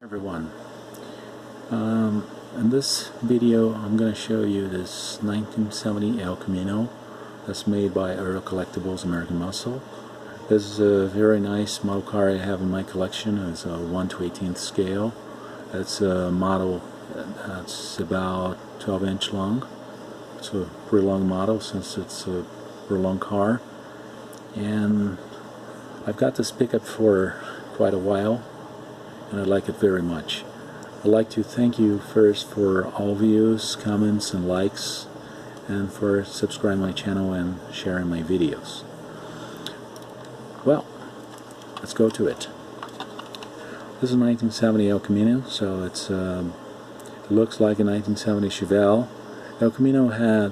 Everyone, in this video I'm going to show you this 1970 El Camino that's made by ERTL American Muscle. This is a very nice model car I have in my collection. It's a 1/18 scale. It's a model that's about 12-inch long. It's a pretty long model since it's a pretty long car, and I've got this pickup for quite a while and I like it very much. I'd like to thank you first for all views, comments, and likes, and for subscribing my channel and sharing my videos. Well, let's go to it. This is a 1970 El Camino, so it looks like a 1970 Chevrolet. El Camino had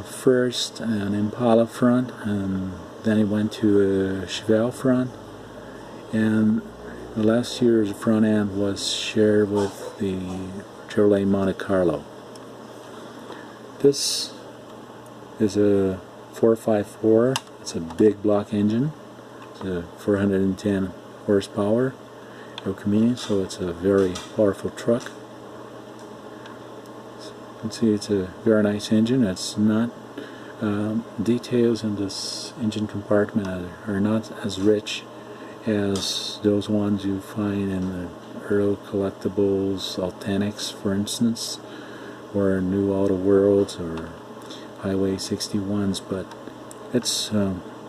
first an Impala front, and then it went to a Chevrolet front, and the last year's front end was shared with the Chevrolet Monte Carlo. This is a 454. It's a big block engine. It's a 410 horsepower El Camino, so it's a very powerful truck. As you can see, it's a very nice engine. It's not details in this engine compartment are not as rich as those ones you find in the ERTL Collectibles Authentics, for instance, or New Auto Worlds or Highway 61s, but it's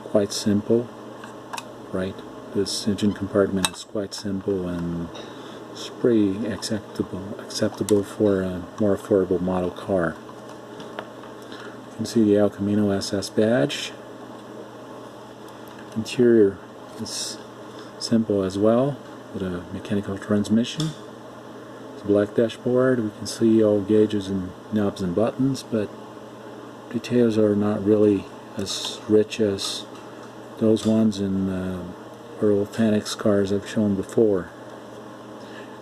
quite simple, right? This engine compartment is quite simple and it's pretty acceptable for a more affordable model car. You can see the El Camino SS badge. Interior is simple as well, with a mechanical transmission. It's a black dashboard. We can see all gauges and knobs and buttons, but details are not really as rich as those ones in ERTL Authentics cars I've shown before.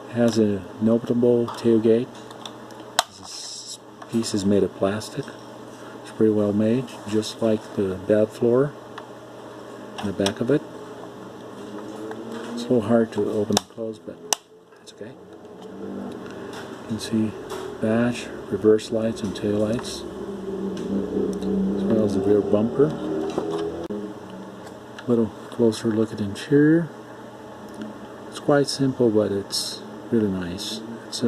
It has a notable tailgate. This piece is made of plastic. It's pretty well made, just like the bed floor in the back of it. It's a little hard to open and close, but it's okay. You can see badge, reverse lights, and tail lights, as well as the rear bumper. A little closer look at the interior. It's quite simple, but it's really nice. It's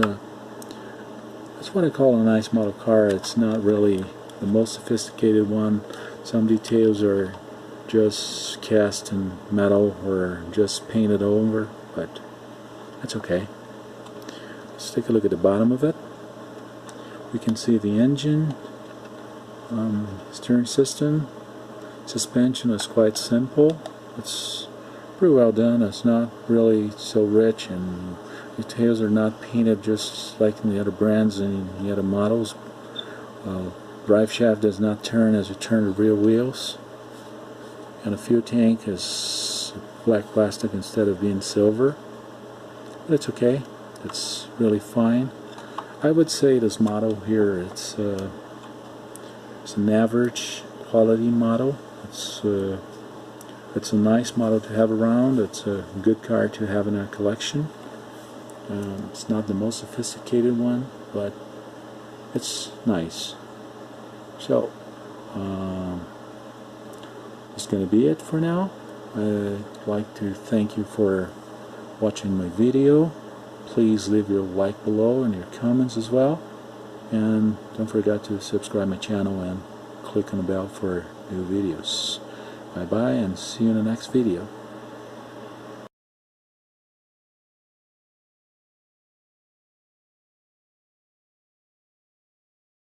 what I call a nice model car. It's not really the most sophisticated one. Some details are just cast in metal or just painted over, but that's okay. Let's take a look at the bottom of it. We can see the engine, steering system, suspension is quite simple. It's pretty well done. It's not really so rich, and details are not painted just like in the other brands and the other models. Drive shaft does not turn as you turn the rear wheels. And the fuel tank is black plastic instead of being silver, but it's okay. It's really fine. I would say this model here, it's an average quality model. It's a nice model to have around. It's a good car to have in our collection. It's not the most sophisticated one, but it's nice. So that's going to be it for now. I'd like to thank you for watching my video. Please leave your like below and your comments as well, and don't forget to subscribe my channel and click on the bell for new videos. Bye bye, and see you in the next video.